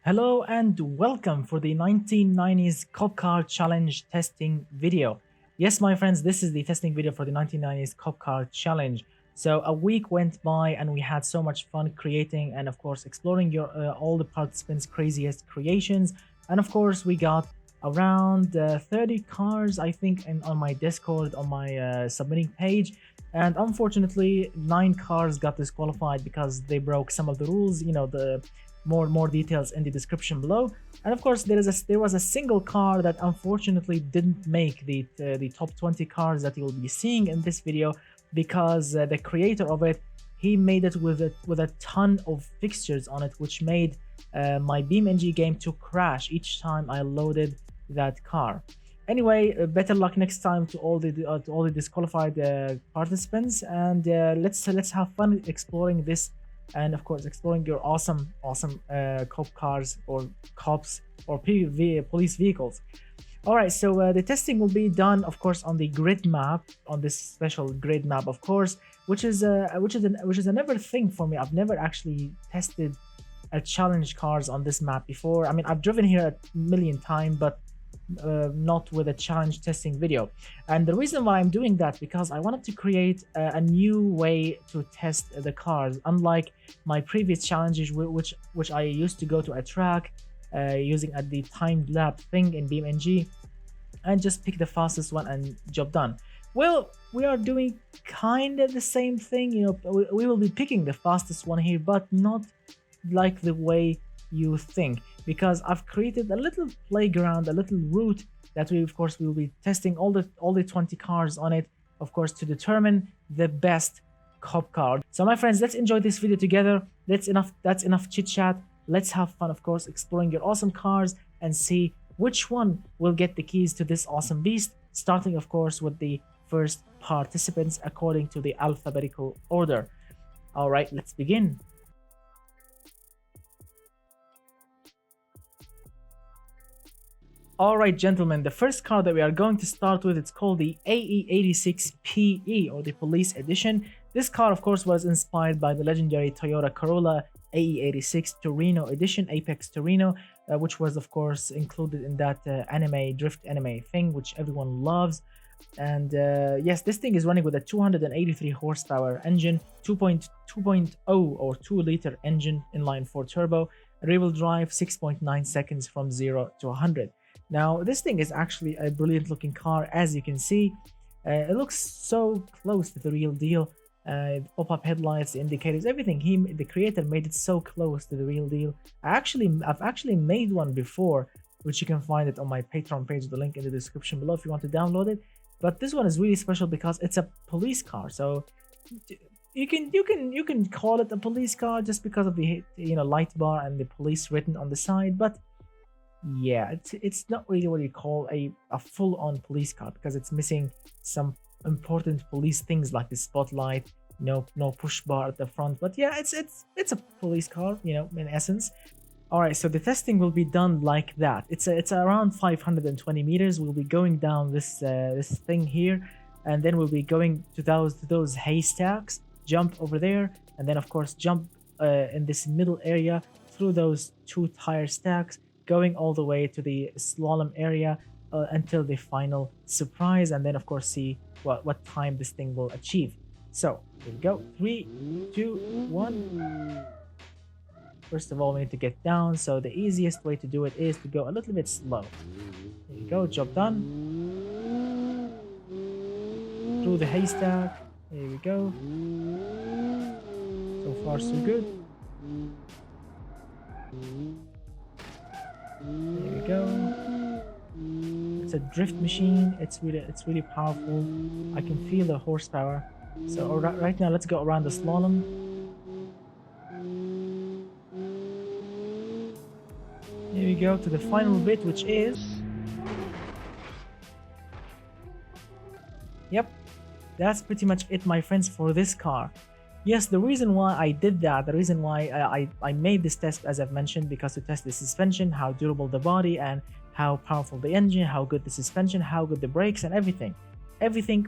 Hello and welcome for the 1990s Cop Car Challenge testing video. Yes, my friends, this is the testing video for the 1990s Cop Car Challenge. So a week went by and we had so much fun creating and of course exploring your all the participants' craziest creations. And of course we got around 30 cars, I think, on my Discord, on my submitting page. And unfortunately, 9 cars got disqualified because they broke some of the rules. You know, the more details in the description below. And of course there was a single car that unfortunately didn't make the top 20 cars that you'll be seeing in this video, because the creator of it, he made it with a ton of fixtures on it, which made my BeamNG game to crash each time I loaded that car. Anyway, better luck next time to all the disqualified participants, and let's have fun exploring this, and of course exploring your awesome cop cars or cops or police vehicles. All right, so the testing will be done, of course, on the grid map, on this special grid map, of course, which is another thing for me. I've never actually tested a challenge cars on this map before. I mean, I've driven here a million times, but not with a challenge testing video. And the reason why I'm doing that, because I wanted to create a new way to test the cars, unlike my previous challenges, which I used to go to a track using the timed lap thing in BeamNG and just pick the fastest one and job done. Well, we are doing kind of the same thing. You know, we will be picking the fastest one here, but not like the way you think, because I've created a little playground, a little route that we, of course, will be testing all the 20 cars on it, of course, to determine the best cop car. So my friends, let's enjoy this video together. That's enough chit chat. Let's have fun, of course, exploring your awesome cars and see which one will get the keys to this awesome beast, starting of course with the first participants according to the alphabetical order. All right, let's begin. Alright gentlemen, the first car that we are going to start with, it's called the AE86 PE, or the Police Edition. This car, of course, was inspired by the legendary Toyota Corolla AE86 Torino Edition, Apex Torino, which was, of course, included in that drift anime thing, which everyone loves. And yes, this thing is running with a 283 horsepower engine, 2.0 or 2-liter engine, inline 4 turbo, rear-wheel drive, 6.9 seconds from 0 to 100. Now, this thing is actually a brilliant looking car, as you can see. It looks so close to the real deal. Pop-up headlights, the indicators, everything. The creator made it so close to the real deal. I've actually made one before, which you can find it on my Patreon page, the link in the description below if you want to download it. But this one is really special because it's a police car. So you can call it a police car just because of the light bar and the police written on the side, but yeah, it's not really what you call a full-on police car, because it's missing some important police things like the spotlight, no push bar at the front. But yeah, it's a police car, in essence. All right, so the testing will be done like that. It's around 520 meters. We'll be going down this thing here, and then we'll be going to those haystacks, jump over there, and then of course jump in this middle area through those 2 tire stacks, going all the way to the slalom area until the final surprise, and then of course see what time this thing will achieve. So here we go. 3, 2, 1. First of all, we need to get down, so the easiest way to do it is to go a little bit slow. There you go, job done. Through the haystack. There we go. So far so good. There we go. It's a drift machine. It's really powerful. I can feel the horsepower. So right now, let's go around the slalom. Here we go to the final bit, which is... Yep, that's pretty much it, my friends, for this car. Yes, the reason why I did that, the reason why I made this test, as I've mentioned, because to test the suspension, how durable the body, and how powerful the engine, how good the suspension, how good the brakes, and everything. Everything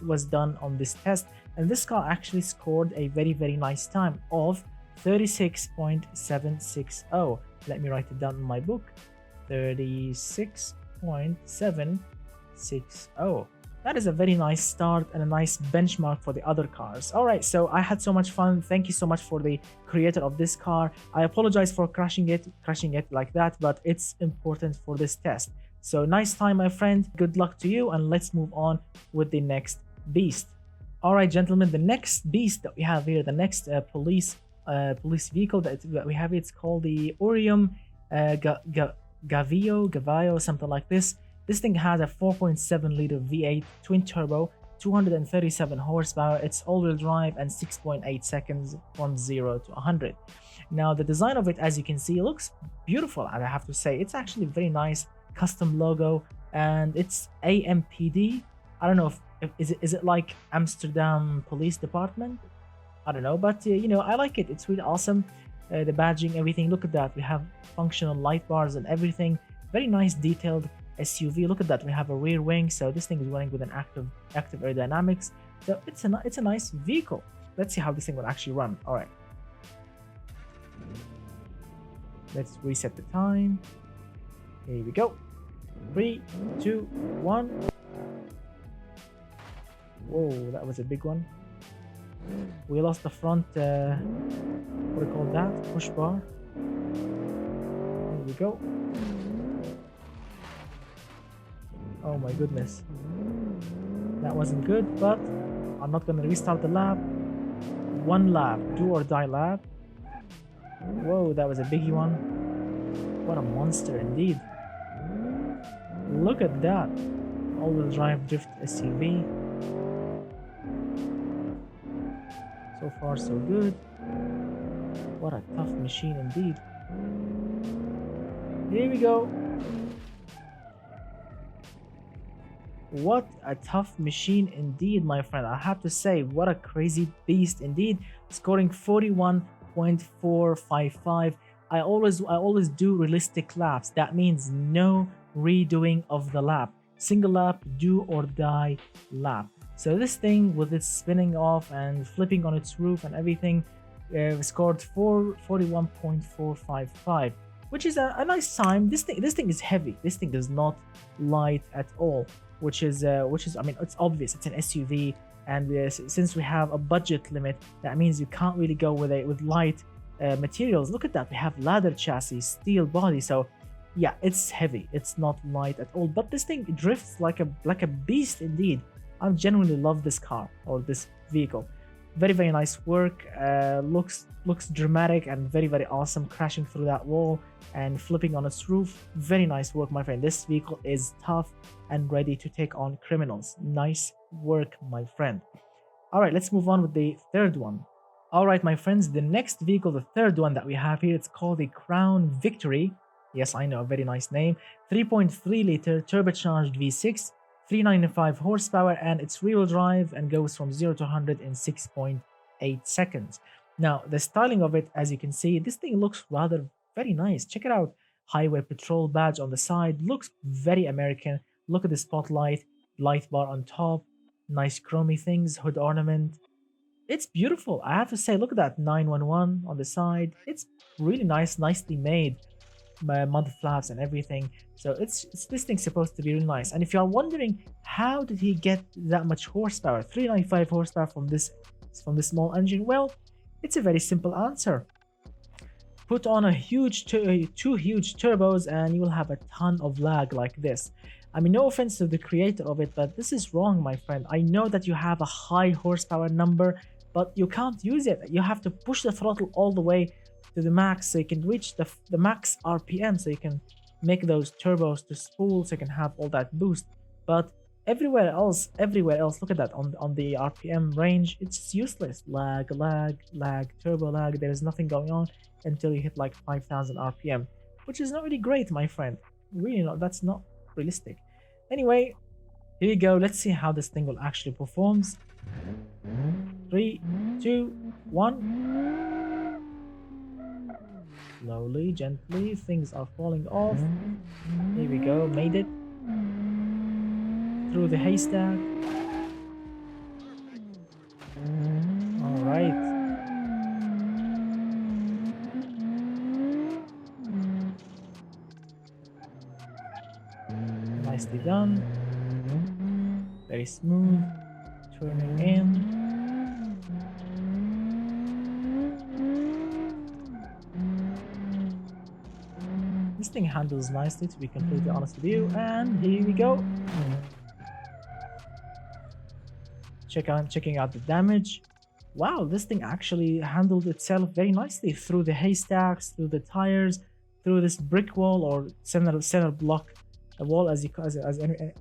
was done on this test, and this car actually scored a very nice time of 36.760. Let me write it down in my book. 36.760. That is a very nice start and a nice benchmark for the other cars. All right, so I had so much fun. Thank you so much for the creator of this car. I apologize for crashing it like that, but it's important for this test. So nice time, my friend. Good luck to you, and let's move on with the next beast. All right, gentlemen, the next beast that we have here, the next police vehicle that we have, it's called the Orium Gavio, something like this. This thing has a 4.7 liter V8 twin turbo, 237 horsepower. It's all-wheel drive and 6.8 seconds from 0 to 100. Now, the design of it, as you can see, looks beautiful. I have to say, it's actually very nice, custom logo, and it's AMPD. I don't know if is it like Amsterdam Police Department? I don't know, but you know, I like it. It's really awesome. The badging, everything. Look at that. We have functional light bars and everything. Very nice, detailed SUV. Look at that. We have a rear wing, so this thing is running with an active aerodynamics. So it's a nice vehicle. Let's see how this thing will actually run. All right. Let's reset the time. Here we go. 3, 2, 1. Whoa, that was a big one. We lost the front, what do you call that? Push bar. Here we go. Oh my goodness. That wasn't good, but I'm not gonna restart the lap. One lap, do or die lap. Whoa, that was a biggie one. What a monster indeed. Look at that. All-wheel drive drift SUV. So far, so good. What a tough machine indeed. Here we go. What a tough machine indeed, my friend. I have to say, what a crazy beast indeed. Scoring 41.455. I always do realistic laps. That means no redoing of the lap. Single lap, do or die lap. So this thing, with its spinning off and flipping on its roof and everything, scored 41.455, which is a nice time. This thing is heavy. This thing is not light at all, which is I mean, it's obvious. It's an SUV, and since we have a budget limit, that means you can't really go with light materials. Look at that. We have leather chassis, steel body. So yeah, it's heavy. It's not light at all. But this thing drifts like a beast indeed. I genuinely love this car or this vehicle. Very, very nice work. Looks dramatic and very, very awesome, crashing through that wall and flipping on its roof. Very nice work, my friend. This vehicle is tough and ready to take on criminals. Nice work, my friend. All right, let's move on with the third one. All right, my friends, the next vehicle, the third one that we have here, it's called the Crown Victory. Yes, I know, a very nice name. 3.3 liter turbocharged V6. 395 horsepower, and it's rear-wheel drive and goes from 0 to 100 in 6.8 seconds. Now, the styling of it, as you can see, this thing looks rather very nice. Check it out. Highway patrol badge on the side. Looks very American. Look at the spotlight, light bar on top, nice chromy things, hood ornament. It's beautiful. I have to say, look at that 911 on the side. It's really nice, nicely made. Mud flaps and everything. So this thing's supposed to be really nice. And if you are wondering, how did he get that much horsepower, 395 horsepower from this small engine? Well, it's a very simple answer. Put on a two huge turbos and you will have a ton of lag like this. I mean, no offense to the creator of it, but this is wrong, my friend. I know that you have a high horsepower number, but you can't use it. You have to push the throttle all the way to the max so you can reach the max RPM, so you can make those turbos to spool, so you can have all that boost. But everywhere else, look at that, on the RPM range, it's useless. Lag, turbo lag. There's nothing going on until you hit like 5,000 RPM, which is not really great, my friend. Really not. That's not realistic. Anyway, here we go. Let's see how this thing will actually performs. 3, 2, 1. Slowly, gently, things are falling off. Here we go, made it through the haystack. All right. Nicely done. Very smooth. Turning in. This thing handles nicely, to be completely honest with you. And here we go. Checking out the damage. Wow, this thing actually handled itself very nicely through the haystacks, through the tires, through this brick wall or center block wall, as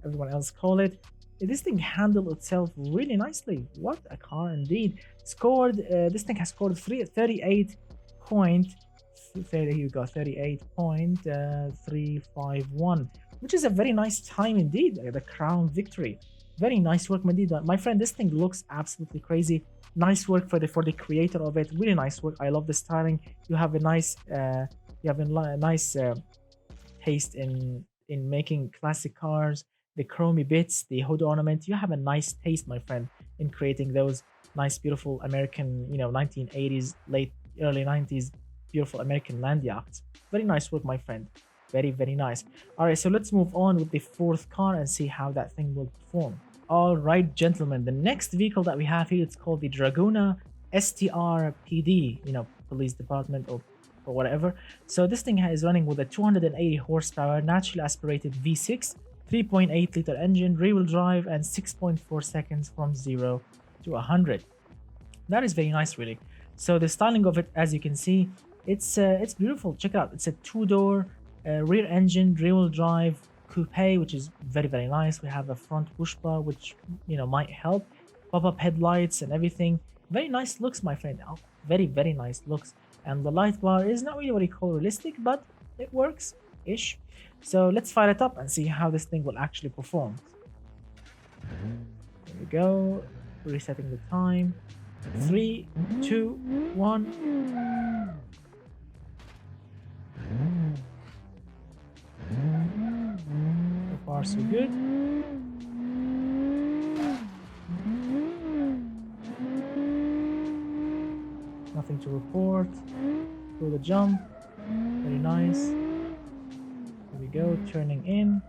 everyone else call it. This thing handled itself really nicely. What a car indeed. Scored. This thing has scored 38.351, which is a very nice time indeed. The crown victory. Very nice work indeed, my friend. This thing looks absolutely crazy. Nice work for the creator of it. Really nice work. I love the styling. You have a nice taste in making classic cars. The chromey bits, the hood ornament. You have a nice taste, my friend, in creating those nice, beautiful American, 1980s, early 90s, beautiful American land yachts. Very nice work, my friend. Very, very nice. All right, so let's move on with the fourth car and see how that thing will perform. All right, gentlemen, the next vehicle that we have here, it's called the Dragoon STR PD, police department or whatever. So this thing is running with a 280 horsepower, naturally aspirated V6, 3.8 liter engine, rear-wheel drive, and 6.4 seconds from 0 to 100. That is very nice, really. So the styling of it, as you can see, it's beautiful. Check it out. It's a two-door rear engine, rear-wheel drive coupe, which is very, very nice. We have a front push bar, which might help. Pop-up headlights and everything. Very nice looks, my friend. Oh, very, very nice looks. And the light bar is not really what you call realistic, but it works-ish. So let's fire it up and see how this thing will actually perform. There we go. Resetting the time. 3, 2, 1. So far, so good. Nothing to report. Through the jump. Very nice. There we go, turning in.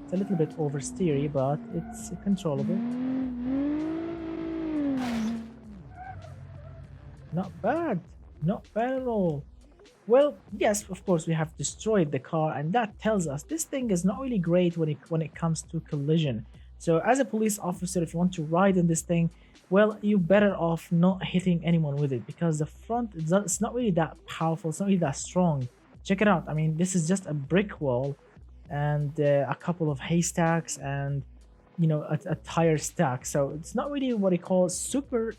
It's a little bit oversteery, but it's controllable. Not bad. Not bad at all. Well, yes, of course, we have destroyed the car, and that tells us this thing is not really great when it comes to collision. So as a police officer, if you want to ride in this thing, well, you're better off not hitting anyone with it, because the front, it's not really that powerful, it's not really that strong. Check it out. I mean, this is just a brick wall and a couple of haystacks and a tire stack. So it's not really what you call super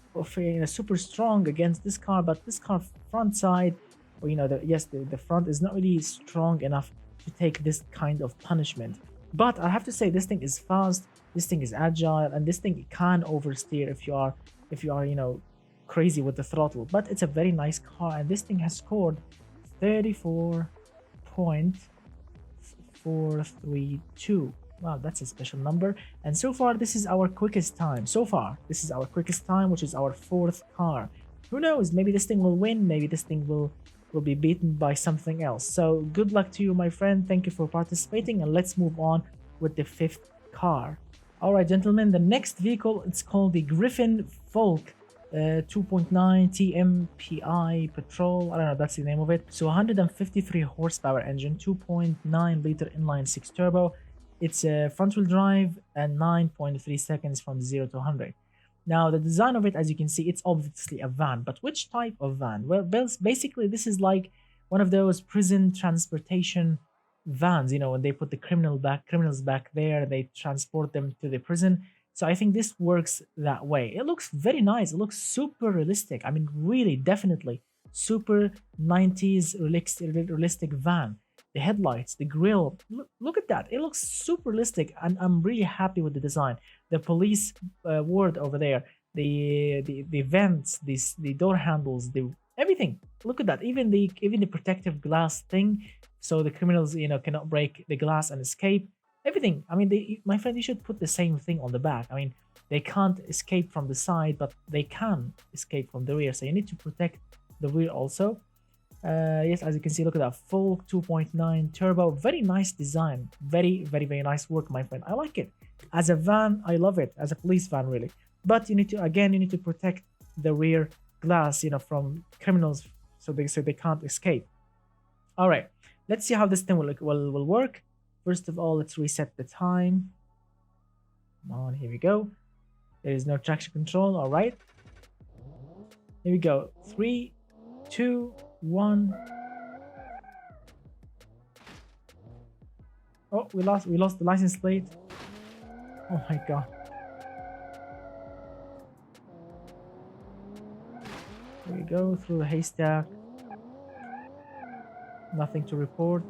strong against this car, but this car front side, or the front is not really strong enough to take this kind of punishment. But I have to say, this thing is fast, this thing is agile, and this thing can oversteer if you are crazy with the throttle. But it's a very nice car, and this thing has scored 34.432. Wow, that's a special number. And so far, this is our quickest time. Which is our fourth car. Who knows? Maybe this thing will win. Maybe this thing will be beaten by something else. So good luck to you, my friend. Thank you for participating, and let's move on with the fifth car. All right, gentlemen, the next vehicle, it's called the Griffin Folk 2.9 TMPI Patrol. I don't know, that's the name of it. So 153 horsepower engine, 2.9 liter inline 6 turbo. It's a front-wheel drive and 9.3 seconds from 0 to 100. Now, the design of it, as you can see, it's obviously a van. But which type of van? Well, basically, this is like one of those prison transportation vans. When they put the criminals back there, they transport them to the prison. So I think this works that way. It looks very nice. It looks super realistic. I mean, really, definitely super 90s realistic van. The headlights, the grille, look at that. It looks super realistic, and I'm really happy with the design. The police ward over there, the vents, the door handles, everything. Look at that. Even the protective glass thing, so the criminals cannot break the glass and escape. Everything. I mean, my friend, you should put the same thing on the back. I mean, they can't escape from the side, but they can escape from the rear. So you need to protect the rear also. Yes, as you can see, look at that, full 2.9 turbo, very nice design, very nice work, my friend. I like it. As a van, I love it. As a police van, really. But you need to, again, you need to protect the rear glass, you know, from criminals, so they can't escape. All right, let's see how this thing will work. First of all, let's reset the time. Come on, here we go. There is no traction control. All right, here we go. 3, 2, 1. Oh, we lost the license plate. Oh my god. Here we go, through the haystack. Nothing to report.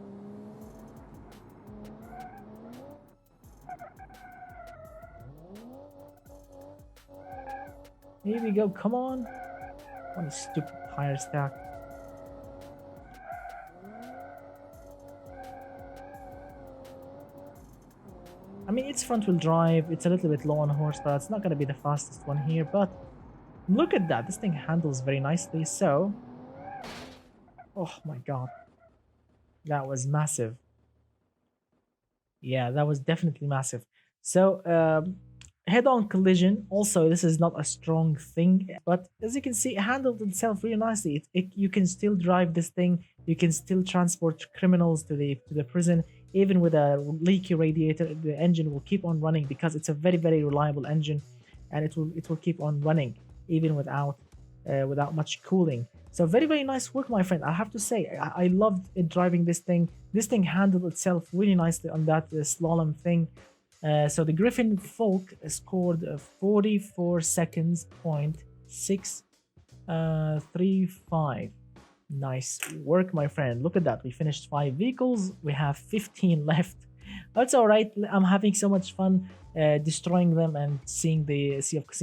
Here we go, come on. What a stupid tire stack. I mean, it's front wheel drive, it's a little bit low on horsepower, it's not going to be the fastest one here, but look at that, this thing handles very nicely. So, oh my god, that was massive. Yeah, that was definitely massive. So, head-on collision, also this is not a strong thing, but as you can see, it handled itself really nicely. You can still drive this thing, you can still transport criminals to the prison. Even with a leaky radiator, the engine will keep on running because it's a very reliable engine, and it will keep on running even without much cooling. So very nice work, my friend. I have to say, I loved it driving this thing. This thing handled itself really nicely on that slalom thing. So the Griffin Folk scored 44 seconds, 0.635. Nice work, my friend. Look at that. We finished 5 vehicles. We have 15 left. That's all right. I'm having so much fun destroying them and seeing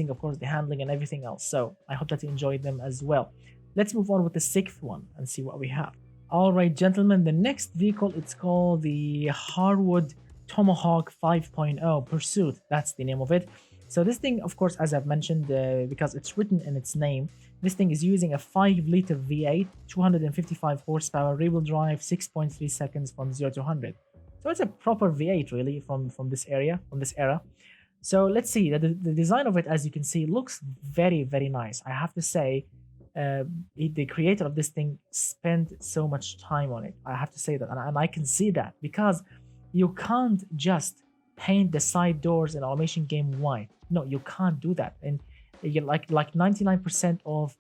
of course the handling and everything else. So I hope that you enjoyed them as well. Let's move on with the 6th one and see what we have. All right, gentlemen. The next vehicle, it's called the Hardwood Tomahawk 5.0 Pursuit. That's the name of it. So this thing, of course, as I've mentioned, because it's written in its name, this thing is using a 5-liter V8, 255 horsepower, rear-wheel drive, 6.3 seconds from 0 to 100. So it's a proper V8, really, from this era. So let's see. The design of it, as you can see, looks very nice. I have to say, the creator of this thing spent so much time on it. I have to say that, and I can see that, because you can't just paint the side doors in automation game white. No, you can't do that. And like 99% of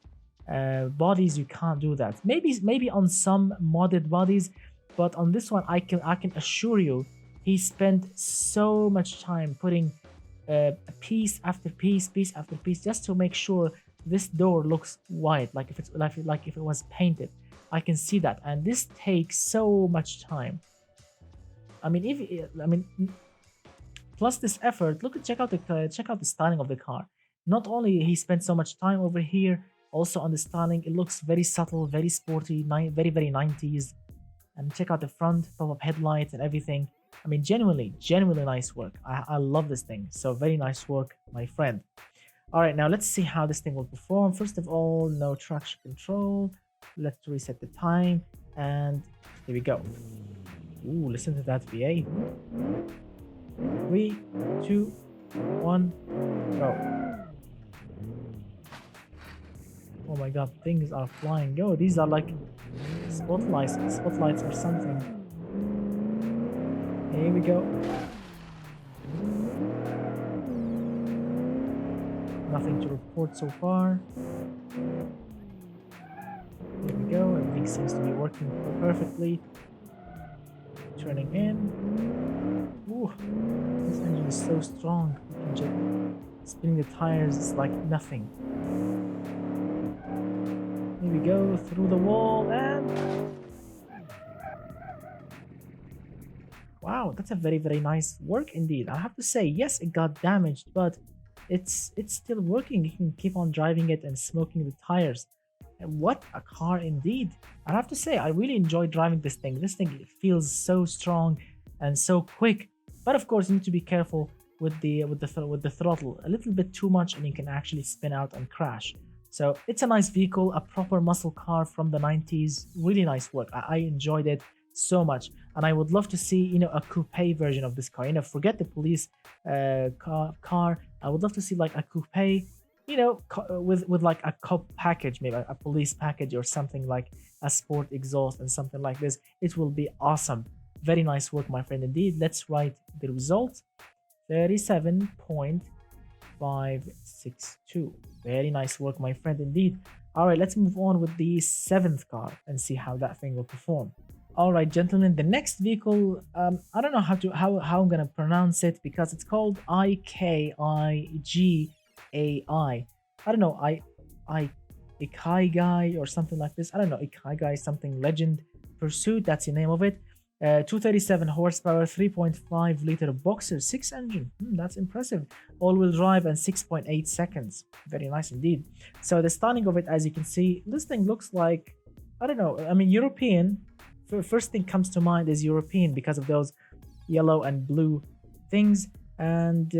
bodies, you can't do that. Maybe on some modded bodies, but on this one, I can assure you, he spent so much time putting piece after piece after piece, just to make sure this door looks white, like if it was painted. I can see that, and this takes so much time. I mean, plus this effort, check out the styling of the car. Not only he spent so much time over here, also on the styling, it looks very subtle, very sporty, very 90s. And check out the front, pop-up headlights and everything. I mean, genuinely nice work. I love this thing. So very nice work, my friend. All right, now let's see how this thing will perform. First of all, no traction control. Let's reset the time, and here we go. Ooh, listen to that V8. 3, 2, 1, go. Oh my god, things are flying. Yo, these are like spotlights or something. Here we go. Nothing to report so far. Here we go, everything seems to be working perfectly. Turning in. Ooh, this engine is so strong. Spinning the tires is like nothing. Here we go, through the wall, and wow, that's a very nice work indeed. I have to say, yes, it got damaged, but it's still working. You can keep on driving it and smoking the tires. And what a car indeed. I have to say, I really enjoy driving this thing. This thing feels so strong and so quick. But of course, you need to be careful with the throttle. A little bit too much, and you can actually spin out and crash. So it's a nice vehicle, a proper muscle car from the 90s. Really nice work. I enjoyed it so much, and I would love to see, you know, a coupe version of this car. You know, forget the police car. I would love to see like a coupe, you know, with like a cop package, maybe a police package or something, like a sport exhaust and something like this. It will be awesome. Very nice work, my friend, indeed. Let's write the result. 37.562. Very nice work, my friend, indeed. All right, let's move on with the 7th car and see how that thing will perform. All right, gentlemen, the next vehicle, I don't know how I'm gonna pronounce it, because it's called IKIGAI. I don't know, Ikigai or something like this. I don't know, Ikigai something legend pursuit. That's the name of it. 237 horsepower, 3.5 liter boxer 6 engine. That's impressive. All-wheel drive and 6.8 seconds. Very nice indeed. So the styling of it, as you can see, this thing looks like, I don't know, I mean, European. First thing comes to mind is European because of those yellow and blue things. And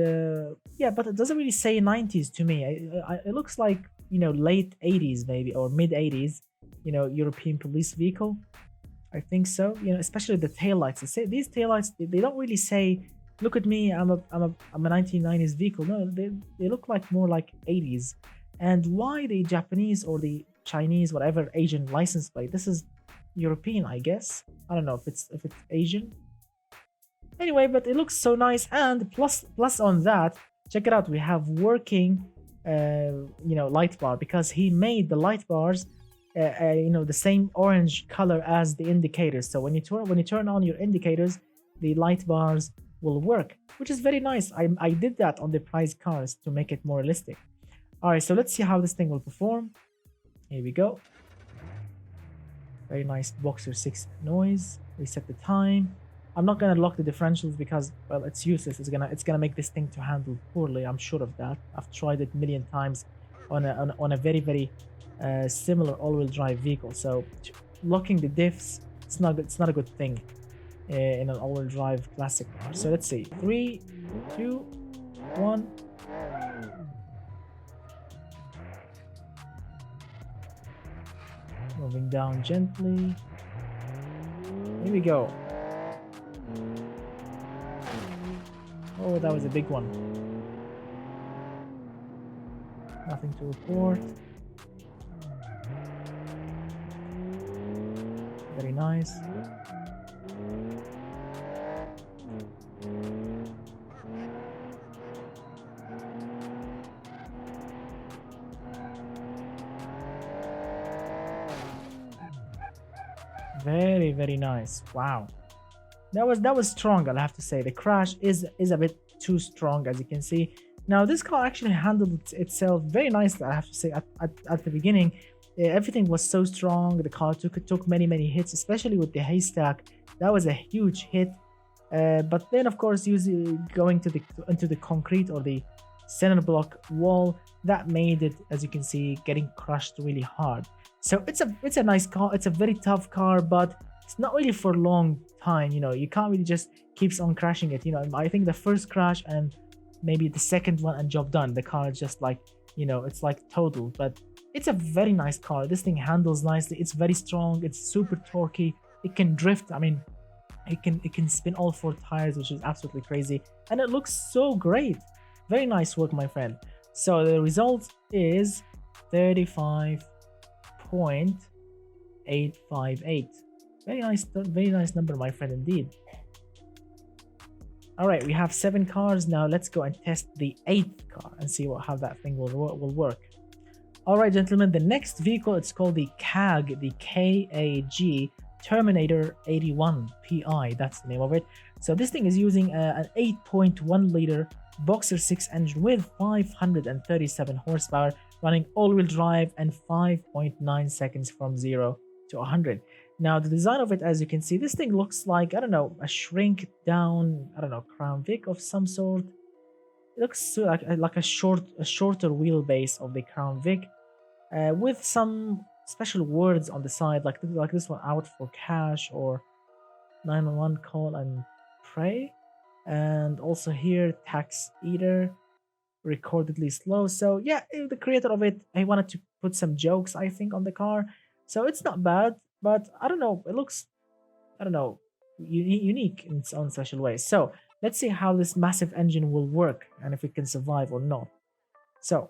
yeah, but it doesn't really say 90s to me. It looks like, you know, late 80s maybe, or mid 80s, you know, European police vehicle. I think so, you know, especially the taillights. These taillights, they don't really say, look at me, I'm a 1990s vehicle. No, they look like more like 80s. And why the Japanese or the Chinese, whatever, Asian license plate? This is European, I guess. I don't know if it's Asian. Anyway, but it looks so nice. And plus on that, check it out, we have working you know, light bar, because he made the light bars you know, the same orange color as the indicators. So when you turn on your indicators, the light bars will work, which is very nice. I did that on the prize cars to make it more realistic. All right, so let's see how this thing will perform. Here we go. Very nice boxer 6 noise. Reset the time. I'm not gonna lock the differentials because, well, it's useless. It's gonna make this thing to handle poorly. I'm sure of that. I've tried it a million times on a very similar all-wheel drive vehicle. So locking the diffs, it's not a good thing in an all-wheel drive classic car. So let's see, 3, 2, 1. Moving down gently. Here we go. Oh, that was a big one. Nothing to report. Very nice. Very nice. Wow. That was strong, I'll have to say. The crash is a bit too strong, as you can see. Now this car actually handled itself very nicely, I have to say. At the beginning, everything was so strong. The car took many hits, especially with the haystack. That was a huge hit. But then, of course, going into the concrete or the center block wall, that made it, as you can see, getting crushed really hard. So it's a nice car. It's a very tough car, but it's not really for a long time. You know, you can't really just keeps on crashing it. You know, I think the first crash and maybe the second one and job done. The car is just like, you know, it's like total. But it's a very nice car. This thing handles nicely. It's very strong. It's super torquey. It can drift. I mean, it can spin all 4 tires, which is absolutely crazy. And it looks so great. Very nice work, my friend. So the result is 35.858. Very nice number, my friend, indeed. All right, we have 7 cars now. Let's go and test the 8th car and see how that thing will work. All right, gentlemen, the next vehicle, it's called the CAG, the CAG Terminator 81 PI. That's the name of it. So this thing is using an 8.1 liter boxer 6 engine with 537 horsepower, running all-wheel drive and 5.9 seconds from 0 to 100. Now the design of it, as you can see, this thing looks like, I don't know, a shrink down, I don't know, Crown Vic of some sort. It looks like a shorter wheelbase of the Crown Vic, with some special words on the side, like this one, out for cash, or 911 call and pray. And also here, tax eater, recordedly slow. So yeah, the creator of it, he wanted to put some jokes, I think, on the car. So it's not bad, but I don't know. It looks, I don't know, unique in its own special way. So let's see how this massive engine will work and if it can survive or not. So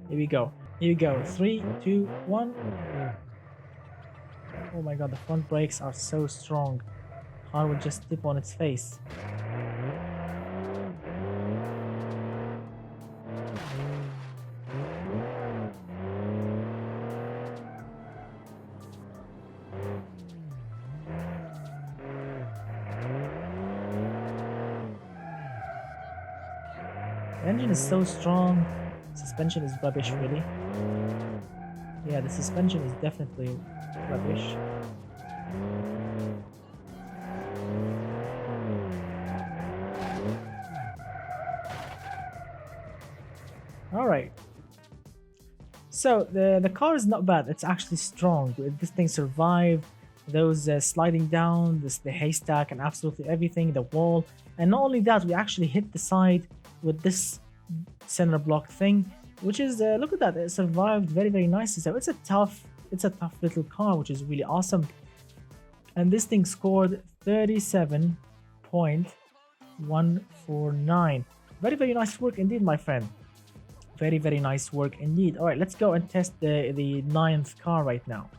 here we go. Here we go. 3, 2, 1. Oh my god, the front brakes are so strong. Car will just tip on its face. The engine is so strong. Suspension is rubbish, really. Yeah, the suspension is definitely rubbish. Alright. So the car is not bad. It's actually strong. This thing survived those sliding down, the haystack and absolutely everything, the wall. And not only that, we actually hit the side with this center block thing, which is look at that, it survived very, very nicely. So it's a tough little car, which is really awesome. And this thing scored 37.149. Very, very nice work indeed, my friend. Very, very nice work indeed. All right, let's go and test the 9th car right now.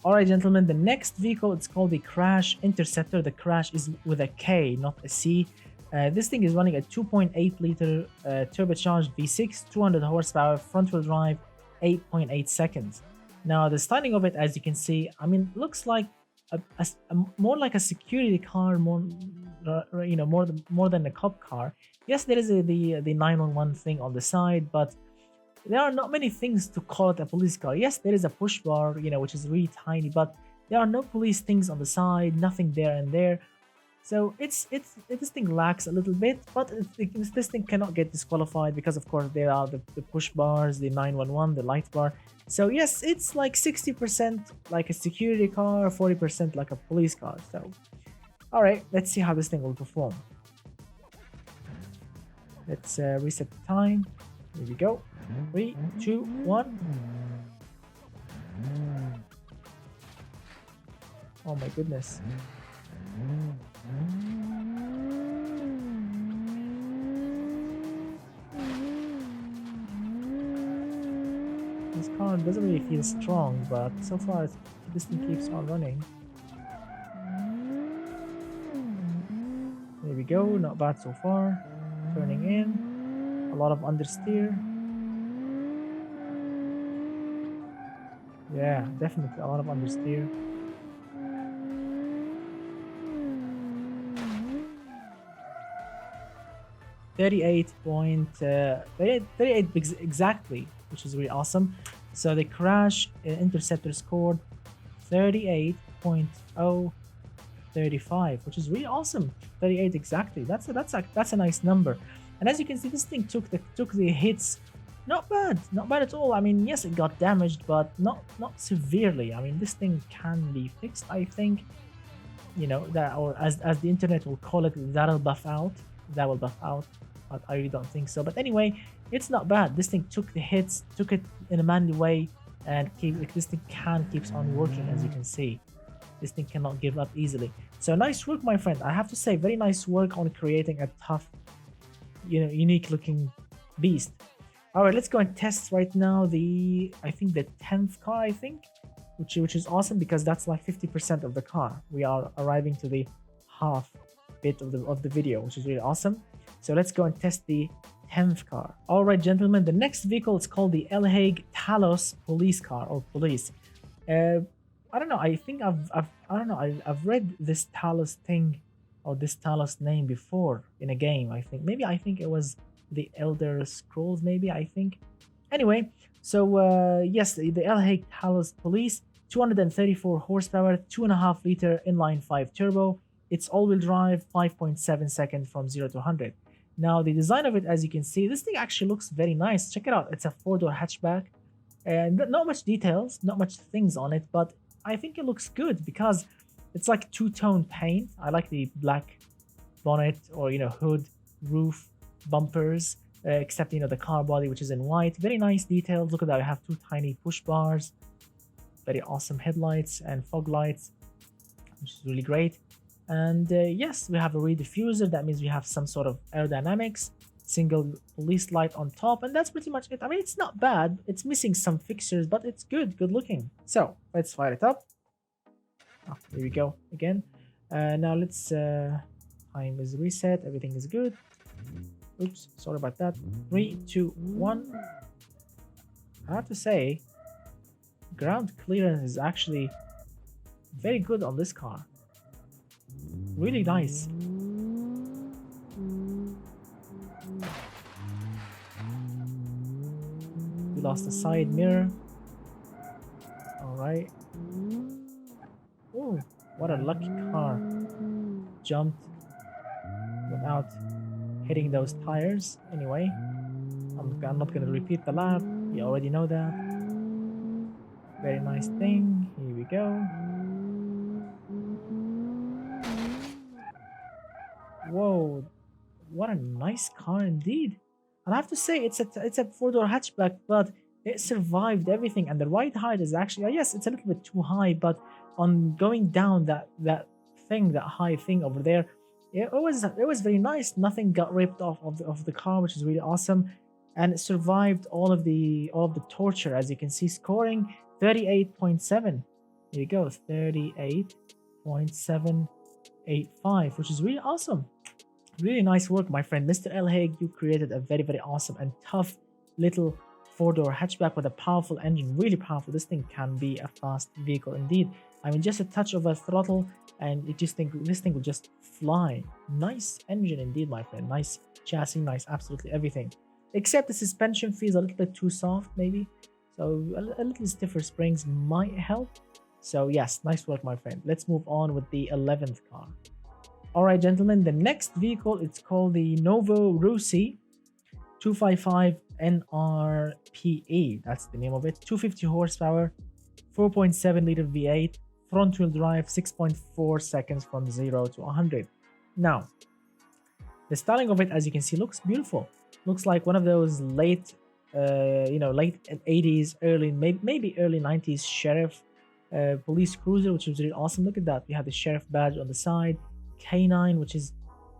All right, gentlemen, the next vehicle, it's called the Crash Interceptor. The Crash is with a K, not a C. This thing is running a 2.8 liter turbocharged V6, 200 horsepower, front wheel drive, 8.8 seconds. Now the styling of it, as you can see, I mean, looks like more like a security car, more than a cop car. Yes, there is the 911 thing on the side, but there are not many things to call it a police car. Yes, there is a push bar, which is really tiny, but there are no police things on the side, nothing there and there. So this thing lacks a little bit, but this thing cannot get disqualified because, of course, there are the push bars, the 911, the light bar. So yes, it's like 60% like a security car, 40% like a police car. So, all right, let's see how this thing will perform. Let's reset the time. Here we go. 3, 2, 1. Oh my goodness. This car doesn't really feel strong, but so far this thing keeps on running. There we go, not bad so far. Turning in, a lot of understeer. Yeah, definitely a lot of understeer. .38 exactly, which is really awesome. So the Crash Interceptor scored 38.035, which is really awesome. 38 exactly. That's a nice number. And as you can see, this thing took the hits. Not bad at all. I mean, yes, it got damaged, but not severely. I mean, this thing can be fixed, I think. That, or as the internet will call it, that will buff out. But I really don't think so. But anyway, it's not bad. This thing took the hits, took it in a manly way, and this thing keeps on working. As you can see, this thing cannot give up easily. So nice work, my friend. I have to say, very nice work on creating a tough, unique looking beast. All right, let's go and test right now I think the 10th car, I think, which is awesome because that's like 50% of the car. We are arriving to the half bit of the video, which is really awesome. So let's go and test the 10th car. All right, gentlemen, the next vehicle is called the LHAG Kalos police car or police. I don't know. I think I've read this Talos thing or this Talos name before in a game. I think it was the Elder Scrolls. Maybe I think. Anyway, so yes, the LHAG Talos police, 234 horsepower, 2.5 liter inline 5 turbo. It's all-wheel drive, 5.7 seconds from 0 to 100. Now, the design of it, as you can see, this thing actually looks very nice. Check it out. It's a 4-door hatchback. And not much details, not much things on it, but I think it looks good because it's like two-tone paint. I like the black bonnet or, hood, roof, bumpers. except the car body, which is in white. Very nice details. Look at that. We have two tiny push bars, very awesome headlights and fog lights, which is really great. And yes, we have a rear diffuser. That means we have some sort of aerodynamics, single police light on top, and that's pretty much it. I mean, it's not bad. It's missing some fixtures, but it's good looking. So let's fire it up. Oh, here we go again. Now let's time is reset. Everything is good. Oops, sorry about that. 3, 2, 1. I have to say, ground clearance is actually very good on this car. Really nice. We lost the side mirror. Alright. Oh, what a lucky car. Jumped without hitting those tires. Anyway, I'm not going to repeat the lap. You already know that. Very nice thing. Here we go. Whoa, what a nice car indeed. And I have to say, it's a four-door hatchback, but it survived everything. And the ride height is actually, yes, it's a little bit too high, but on going down that high thing over there, it was very nice. Nothing got ripped off of the car, which is really awesome, and it survived all of the torture. As you can see, scoring 38.7. Here you go, 38.785, which is really awesome. Really nice work, my friend, Mr. El Hague. You created a very, very awesome and tough little four-door hatchback with a powerful engine. Really powerful. This thing can be a fast vehicle indeed. I mean, just a touch of a throttle and this thing will just fly. Nice engine indeed, my friend. Nice chassis, nice absolutely everything. Except the suspension feels a little bit too soft, maybe. So a little stiffer springs might help. So yes, nice work, my friend. Let's move on with the 11th car. Alright, gentlemen, the next vehicle, it's called the Novo Rusi 255 NRPE. That's the name of it. 250 horsepower, 4.7 liter V8, front wheel drive, 6.4 seconds from 0 to 100. Now, the styling of it, as you can see, looks beautiful. Looks like one of those late 80s, maybe early 90s SHRF police cruiser, which is really awesome. Look at that. We have the sheriff badge on the side. K9, which is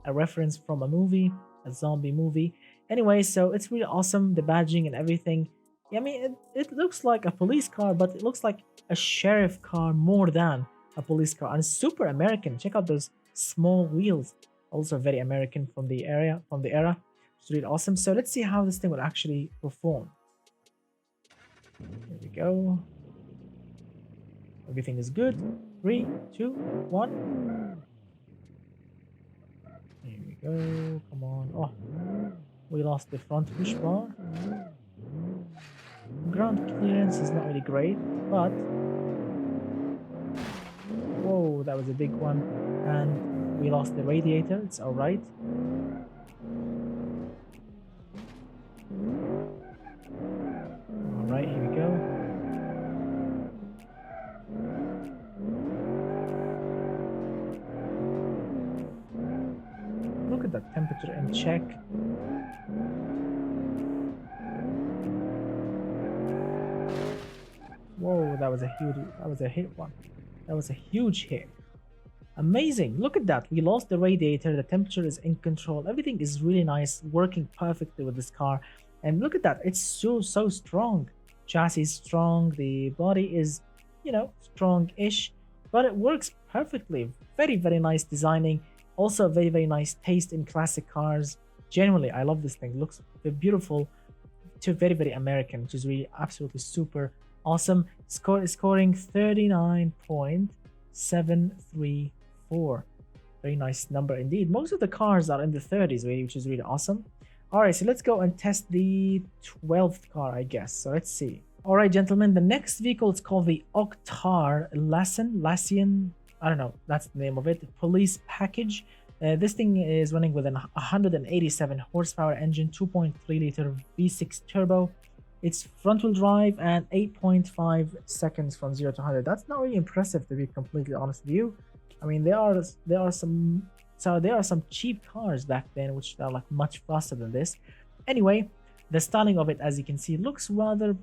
a reference from a movie, a zombie movie. Anyway, so it's really awesome, the badging and everything. I mean, it looks like a police car, but it looks like a sheriff car more than a police car, and it's super American. Check out those small wheels, also very American from the era. It's really awesome. So let's see how this thing will actually perform. Here we go. Everything is good. 3, 2, 1. Here we go. Come on. Oh, we lost the front push bar. Ground clearance is not really great, but whoa, that was a big one. And we lost the radiator. It's all right. All right, here we go. Look at that temperature in check. Whoa, that was a hit one. That was a huge hit. Amazing. Look at that. We lost the radiator. The temperature is in control. Everything is really nice, working perfectly with this car. And look at that. It's so strong. Chassis is strong. The body is, strong-ish, but it works perfectly. Very, very nice designing. Also, very, very nice taste in classic cars. Generally, I love this thing. It looks beautiful to very, very American, which is really absolutely super awesome. Scoring 39.734. Very nice number indeed. Most of the cars are in the 30s, really, which is really awesome. All right, so let's go and test the 12th car, I guess. So let's see. All right, gentlemen, the next vehicle is called the Lycian. I don't know, that's the name of it. Police package. This thing is running with an 187 horsepower engine, 2.3 liter V6 turbo. It's front wheel drive and 8.5 seconds from 0 to 100. That's not really impressive, to be completely honest with you. I mean, there are some cheap cars back then which are like much faster than this. Anyway, the styling of it, as you can see, looks rather,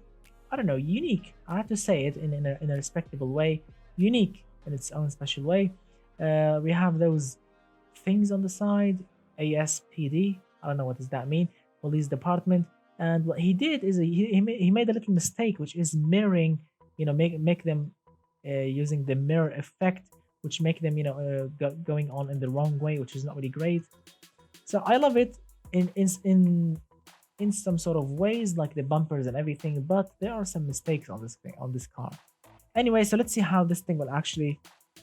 I don't know, unique. I have to say it in a respectable way, unique in its own special way. We have those things on the side, ASPD. I don't know what does that mean. Police department. And what he did is he made a little mistake, which is mirroring, make them using the mirror effect, which make them, going on in the wrong way, which is not really great. So I love it in some sort of ways, like the bumpers and everything, but there are some mistakes on this thing, on this car. Anyway, so let's see how this thing will actually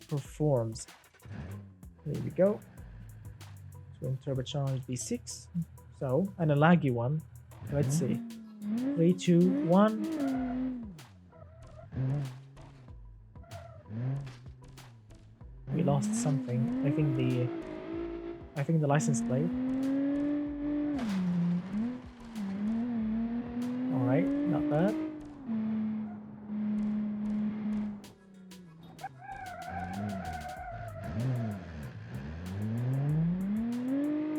performs. There we go. Twin turbocharged V6. So, and a laggy one. Let's see. 3, 2, 1. We lost something. I think the license plate. Alright, not bad.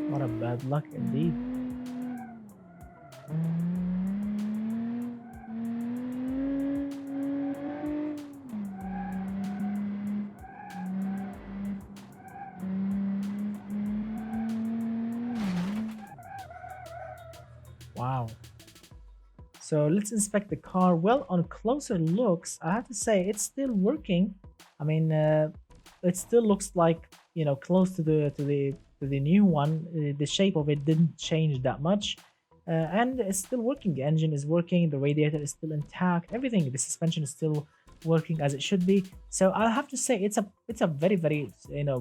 What a bad luck indeed. Wow. So let's inspect the car. Well, on closer looks, I have to say it's still working. I mean, it still looks like, close to the new one. The shape of it didn't change that much, and it's still working. The engine is working, the radiator is still intact, everything. The suspension is still working as it should be. So I have to say it's a very, very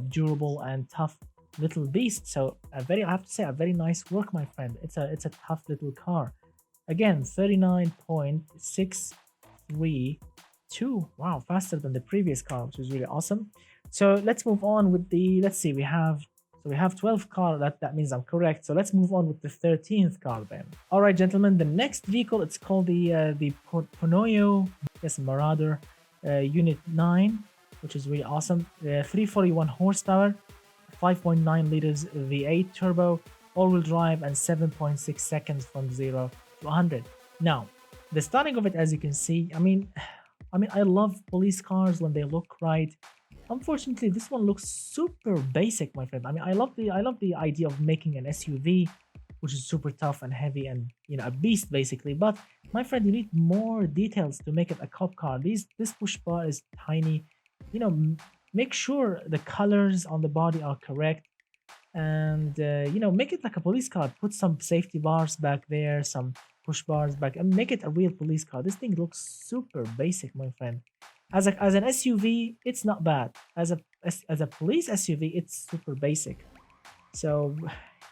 durable and tough little beast. So I have to say a very nice work, my friend. It's a tough little car. Again, 39.632. Wow, faster than the previous car, which is really awesome. So let's move on with the, let's see, we have 12 car. That means I'm correct. So let's move on with the 13th car then. All right, gentlemen, the next vehicle, it's called the Ponoyo, yes, Marauder Unit 9, which is really awesome. 341 horsepower, 5.9 liters V8 turbo, all-wheel drive, and 7.6 seconds from 0 to 100. Now, the styling of it, as you can see, I mean, I love police cars when they look right. Unfortunately, this one looks super basic, my friend. I mean, I love the idea of making an SUV, which is super tough and heavy and a beast basically. But my friend, you need more details to make it a cop car. This push bar is tiny. Make sure the colors on the body are correct, and make it like a police car. Put some safety bars back there, some push bars back, and make it a real police car. This thing looks super basic, my friend. As an SUV, it's not bad. As a police SUV, it's super basic. So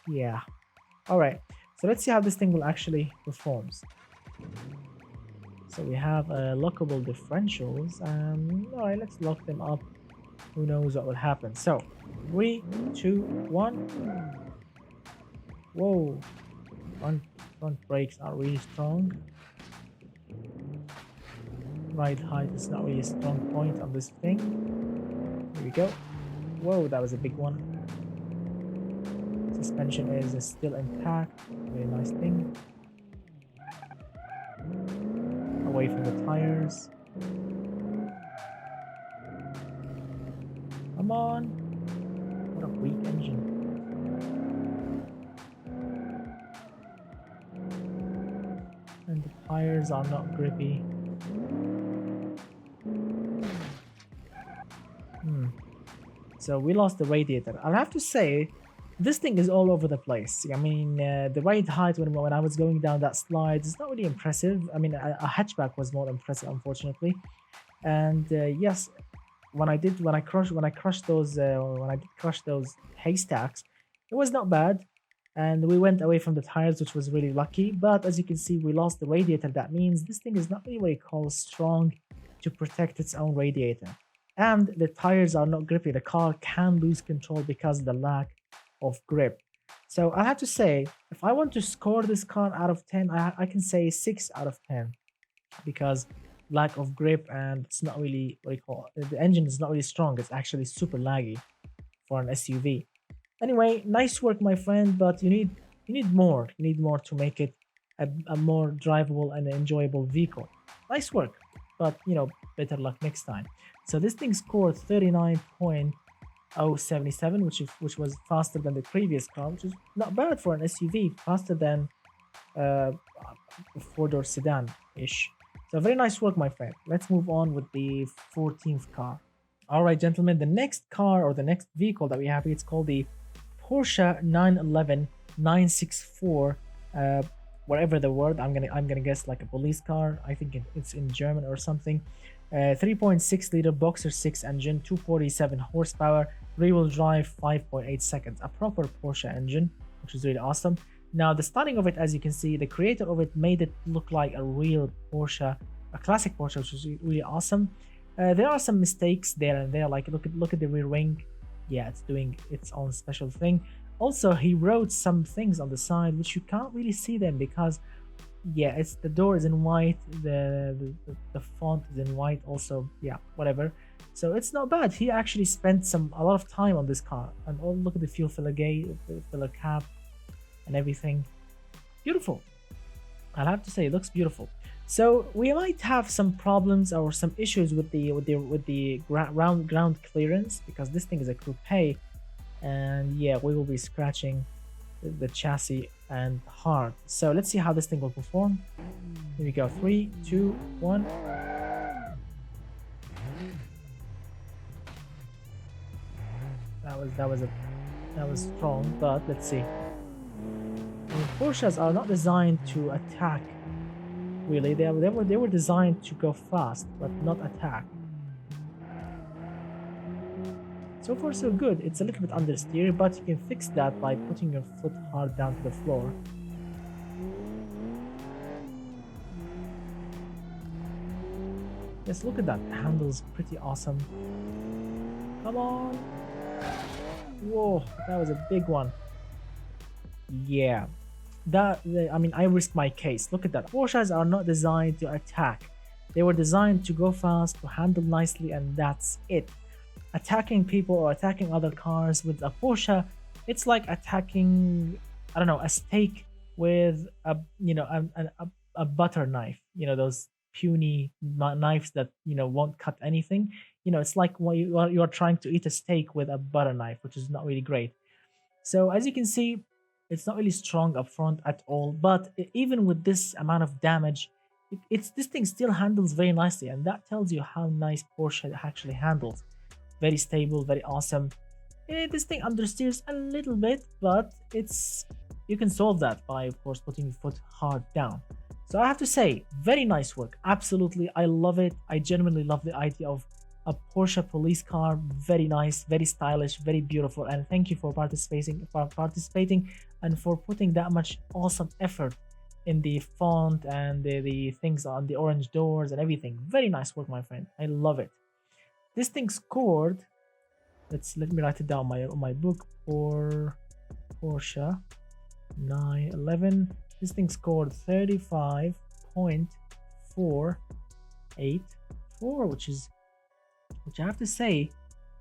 yeah. All right, so let's see how this thing will actually performs. So we have lockable differentials. All right, let's lock them up. Who knows what will happen? So 3, 2, 1. Whoa, front brakes are really strong. Ride height is not really a strong point on this thing. Here we go. Whoa, that was a big one. Suspension is still intact. Very nice thing. Away from the tires. Come on. What a weak engine. And the tires are not grippy. So we lost the radiator. I'll have to say, this thing is all over the place. I mean, the ride height when I was going down that slide is not really impressive. I mean, a hatchback was more impressive, unfortunately. And yes, when I crushed those haystacks, it was not bad. And we went away from the tires, which was really lucky. But as you can see, we lost the radiator. That means this thing is not really what you call strong to protect its own radiator. And the tires are not grippy. The car can lose control because of the lack of grip. So I have to say, if I want to score this car out of 10, I can say 6 out of 10, because lack of grip, and it's not really what you call it, the engine is not really strong. It's actually super laggy for an SUV. Anyway, nice work, my friend, but you need You need more. You need more to make it a more drivable and enjoyable vehicle. Nice work, but better luck next time. So this thing scored 39.077, which was faster than the previous car, which is not bad for an SUV, faster than uh, a four-door sedan-ish. So very nice work, my friend. Let's move on with the 14th car. All right, gentlemen, the next car or the next vehicle that we have, it's called the Porsche 911 964. Whatever the word, I'm gonna guess like a police car. I think it's in German or something. 3.6 liter Boxer 6 engine, 247 horsepower, rear-wheel drive, 5.8 seconds. A proper Porsche engine, which is really awesome. Now the styling of it, as you can see, the creator of it made it look like a real Porsche, a classic Porsche, which is really awesome. There are some mistakes there and there, like look at the rear wing. Yeah, it's doing its own special thing. Also, he wrote some things on the side which you can't really see them because, yeah, it's the door is in white, the font is in white also. Yeah, whatever. So it's not bad. He actually spent a lot of time on this car. And oh, look at the fuel filler gate, the filler cap, and everything. Beautiful. I'll have to say, it looks beautiful. So we might have some problems or some issues with the ground clearance because this thing is a coupe, and yeah, we will be scratching the chassis and hard. So let's see how this thing will perform. Here we go. 3, 2, 1. That was strong, but let's see. Porsches are not designed to attack. Really, they were designed to go fast, but not attack. So far so good. It's a little bit understeer, but you can fix that by putting your foot hard down to the floor. Yes, look at that. The handle's pretty awesome. Come on. Whoa, that was a big one. Yeah. I risked my case. Look at that. Porsches are not designed to attack. They were designed to go fast, to handle nicely, and that's it. Attacking people or attacking other cars with a Porsche, it's like attacking, I don't know, a steak with a butter knife. Those puny knives that won't cut anything. It's like when you are trying to eat a steak with a butter knife, which is not really great. So as you can see, it's not really strong up front at all, but even with this amount of damage, this thing still handles very nicely, and that tells you how nice Porsche actually handles. Very stable, very awesome. This thing understeers a little bit, but you can solve that by, of course, putting your foot hard down. So I have to say, very nice work. Absolutely, I love it. I genuinely love the idea of a Porsche police car. Very nice, very stylish, very beautiful, and thank you for participating and for putting that much awesome effort in the font and the things on the orange doors and everything. Very nice work, my friend. I love it. This thing scored, let me write it down on my book, for Porsche 911. This thing scored 35.484, which I have to say,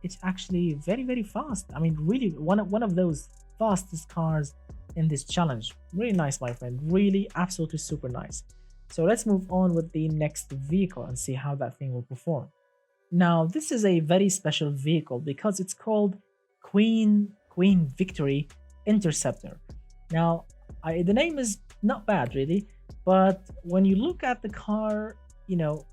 it's actually very, very fast. I mean, really one of those fastest cars in this challenge. Really nice, my friend. Really, absolutely super nice. So let's move on with the next vehicle and see how that thing will perform. Now, this is a very special vehicle because it's called Queen Victory Interceptor. Now, the name is not bad really, but when you look at the car, look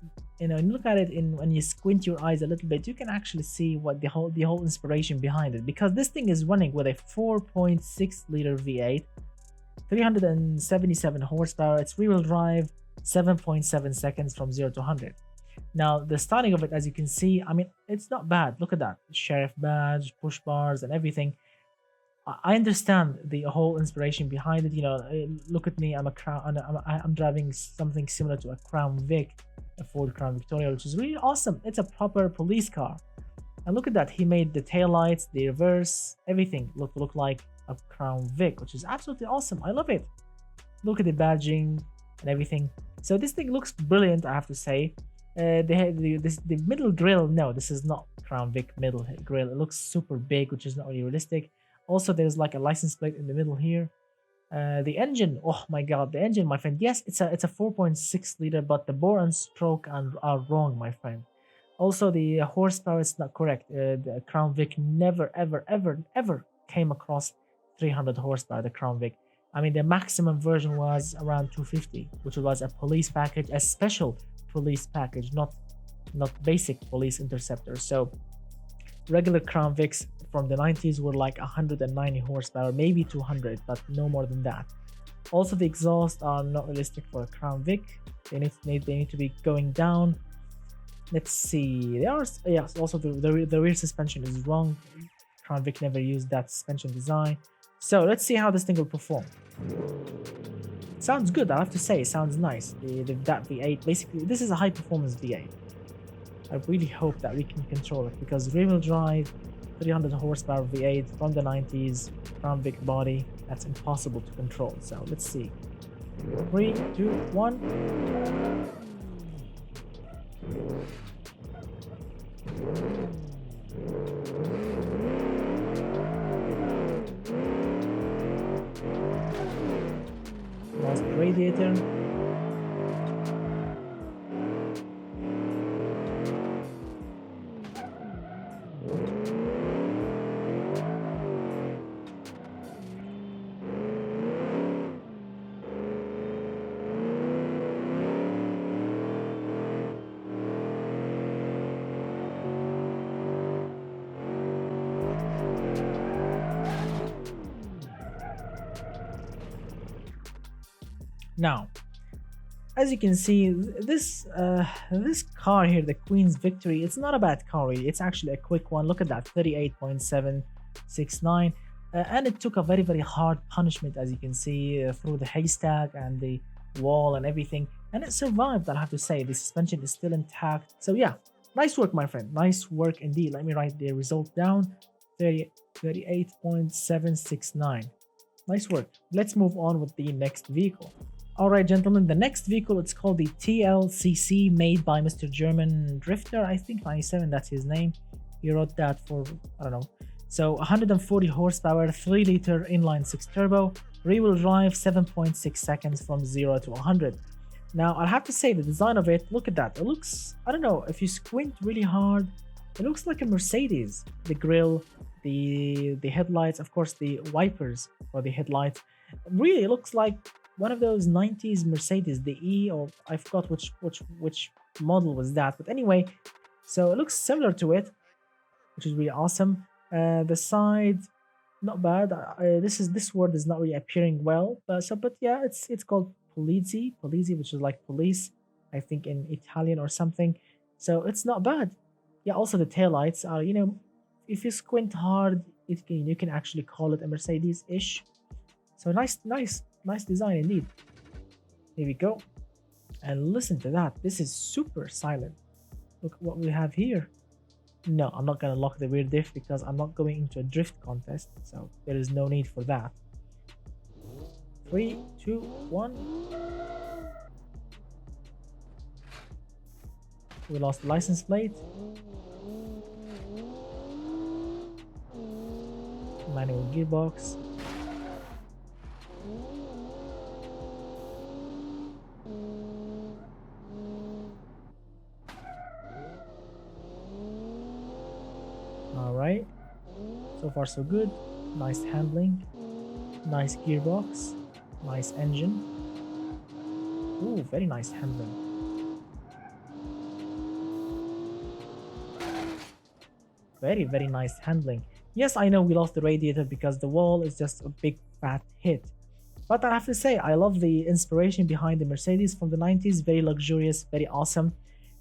at it when you squint your eyes a little bit, you can actually see what the whole inspiration behind it, because this thing is running with a 4.6 liter V8, 377 horsepower. It's rear-wheel drive, 7.7 seconds from 0 to 100. Now the styling of it, as you can see, I mean, it's not bad. Look at that SHRF badge, push bars, and everything. I understand the whole inspiration behind it. Look at me. I'm driving something similar to a Crown Vic, a Ford Crown Victoria, which is really awesome. It's a proper police car. And look at that. He made the taillights, the reverse, everything look like a Crown Vic, which is absolutely awesome. I love it. Look at the badging and everything. So this thing looks brilliant, I have to say. The middle grill, no, this is not Crown Vic middle grill. It looks super big, which is not really realistic. Also, there's like a license plate in the middle here. The engine, oh my god, the engine, my friend. Yes, it's a 4.6 liter, but the bore and stroke are wrong, my friend. Also, the horsepower is not correct. The Crown Vic never, ever, ever, ever came across 300 horsepower. The Crown Vic. I mean, the maximum version was around 250, which was a police package, a special police package, not basic police interceptor. So regular Crown Vics from the 90s were like 190 horsepower, maybe 200, but no more than that. Also, the exhausts are not realistic for a Crown Vic. They need to be going down. Let's see. They are, yes. Also, the rear suspension is wrong. Crown Vic never used that suspension design. So let's see how this thing will perform. Sounds good, I have to say. It sounds nice. That V8, basically, this is a high performance V8. I really hope that we can control it, because rear-wheel drive, 300 horsepower V8 from the 90s, Crown Vic body, that's impossible to control. So let's see. 3, 2, 1. Lost the radiator. Now, as you can see, this car here, the Queen's Victory, it's not a bad car really. It's actually a quick one. Look at that, 38.769, and it took a very, very hard punishment, as you can see, through the haystack and the wall and everything, and it survived. I have to say, the suspension is still intact. So yeah, nice work, my friend. Nice work indeed. Let me write the result down. 38.769. Nice work. Let's move on with the next vehicle. Alright, gentlemen, the next vehicle, it's called the TLCC, made by Mr. German Drifter, I think 97, that's his name. He wrote that for, I don't know. So 140 horsepower, 3 liter inline 6 turbo, rear-wheel drive, 7.6 seconds from 0 to 100. Now, I'll have to say, the design of it, look at that. It looks, I don't know, if you squint really hard, it looks like a Mercedes. The grille, the headlights, of course, the wipers for the headlights. Really, it looks like one of those 90s Mercedes, the E, or I forgot which model was that, but anyway, so it looks similar to it, which is really awesome. The side, not bad. This word is not really appearing well, but yeah, it's called policia, which is like police, I think, in Italian or something. So it's not bad. Yeah, also the taillights are, you know, if you squint hard, you can actually call it a Mercedes-ish. So nice design indeed. Here we go. And listen to that. This is super silent. Look what we have here. No, I'm not gonna lock the rear diff because I'm not going into a drift contest, so there is no need for that. 3, 2, 1. We lost the license plate. Manual gearbox. Alright, so far so good. Nice handling, nice gearbox, nice engine. Ooh, very nice handling. Very, very nice handling. Yes, I know we lost the radiator because the wall is just a big fat hit. But I have to say, I love the inspiration behind the Mercedes from the 90s. Very luxurious, very awesome.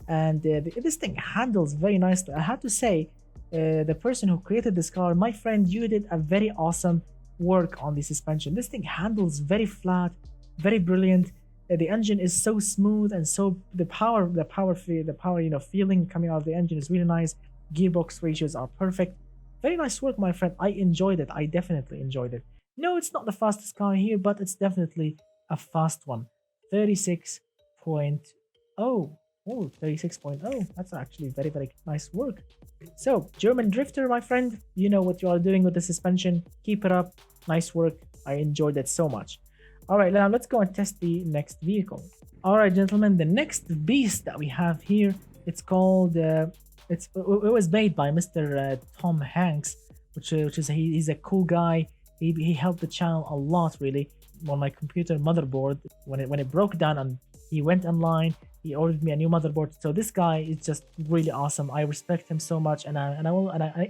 And this thing handles very nicely. I have to say, the person who created this car, my friend, you did a very awesome work on the suspension. This thing handles very flat, very brilliant. The engine is so smooth, and so the power, you know, feeling coming out of the engine is really nice. Gearbox ratios are perfect. Very nice work, my friend. I enjoyed it. I definitely enjoyed it. No, it's not the fastest car here, but it's definitely a fast one. 36.0. Oh, 36.0. That's actually very, very nice work. So, German Drifter, my friend, you know what you are doing with the suspension. Keep it up. Nice work. I enjoyed it so much. All right, now let's go and test the next vehicle. All right, gentlemen, the next beast that we have here, it's called it was made by Mr. Tom Hanks, which is he's a cool guy. He helped the channel a lot, really. On my computer motherboard, when it broke down, and he went online, he ordered me a new motherboard. So this guy is just really awesome. I respect him so much, and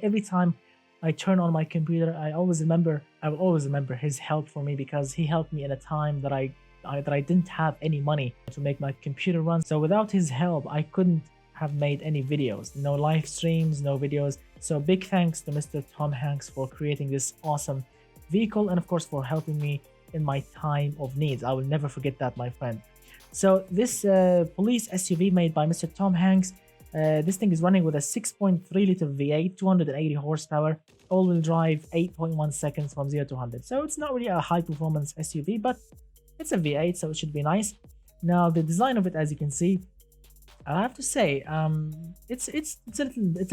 every time I turn on my computer, I will always remember his help for me, because he helped me in a time that I didn't have any money to make my computer run. So without his help, I couldn't have made any videos, no live streams, no videos. So big thanks to Mr. Tom Hanks for creating this awesome vehicle, and of course for helping me in my time of needs. I will never forget that, my friend. So this police SUV made by Mr. Tom Hanks, this thing is running with a 6.3 liter V8, 280 horsepower, all-wheel drive, 8.1 seconds from 0 to 100. So it's not really a high-performance SUV, but it's a V8, so it should be nice. Now the design of it, as you can see, I have to say, it's a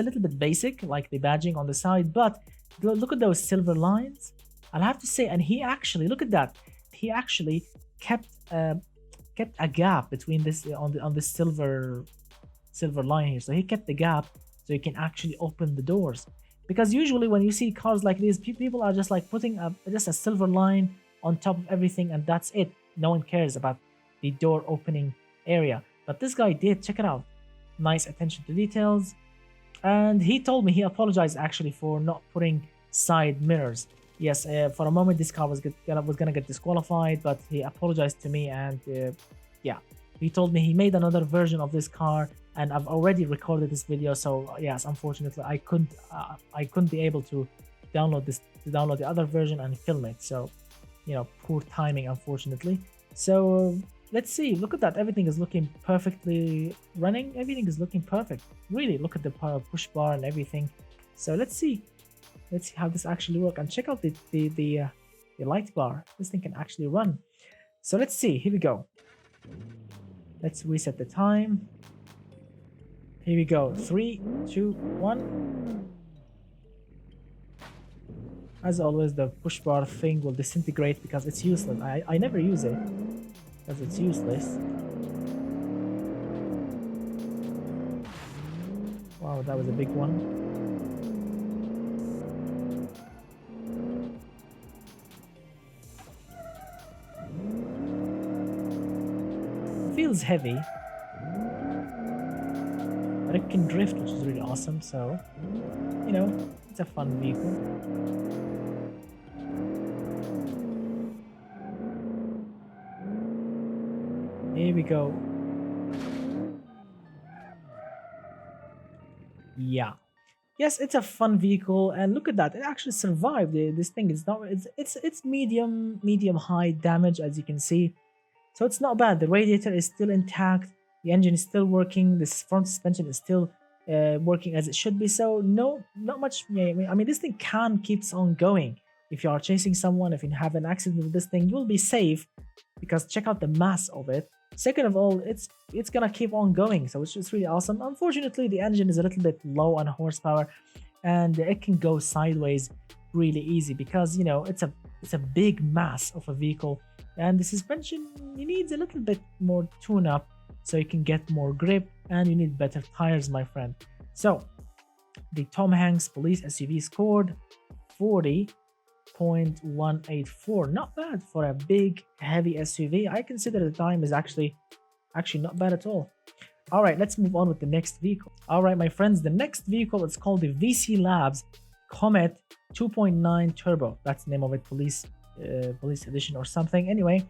little bit basic, like the badging on the side, but look at those silver lines. I'll have to say, and he actually, look at that, he actually kept a gap between this on the silver line here. So he kept the gap so you can actually open the doors, because usually when you see cars like these, people are just like putting just a silver line on top of everything, and that's it. No one cares about the door opening area, but this guy did. Check it out, nice attention to details. And he told me, he apologized actually for not putting side mirrors. Yes, for a moment this car was gonna get disqualified, but he apologized to me, and yeah, he told me he made another version of this car, and I've already recorded this video. So yes, unfortunately I couldn't be able to download the other version and film it. So, you know, poor timing, unfortunately. So let's see. Look at that, everything is looking perfectly running. Everything is looking perfect, really. Look at the push bar and everything. So let's see how this actually works, and check out the light bar. This thing can actually run. So let's see, here we go. Let's reset the time. Here we go, 3, 2, 1. As always, the push bar thing will disintegrate because it's useless. I never use it because it's useless. Wow, that was a big one. Feels heavy, but it can drift, which is really awesome. So, you know, it's a fun vehicle. Here we go. Yeah, yes, it's a fun vehicle, and look at that, it actually survived. This thing is not, it's medium high damage, as you can see. So it's not bad. The radiator is still intact, the engine is still working, this front suspension is still working as it should be. So no, not much. I mean, this thing can keeps on going. If you are chasing someone, if you have an accident with this thing, you'll be safe, because check out the mass of it. Second of all, it's gonna keep on going, so it's just really awesome. Unfortunately, the engine is a little bit low on horsepower, and it can go sideways really easy, because, you know, it's a big mass of a vehicle. And the suspension, it needs a little bit more tune-up so you can get more grip, and you need better tires, my friend. So the Tom Hanks police SUV scored 40.184. Not bad for a big heavy SUV. I consider the time is actually not bad at all. All right, let's move on with the next vehicle. All right, my friends, the next vehicle is called the VC Labs Comet 2.9 Turbo. That's the name of it, police edition or something. Anyway,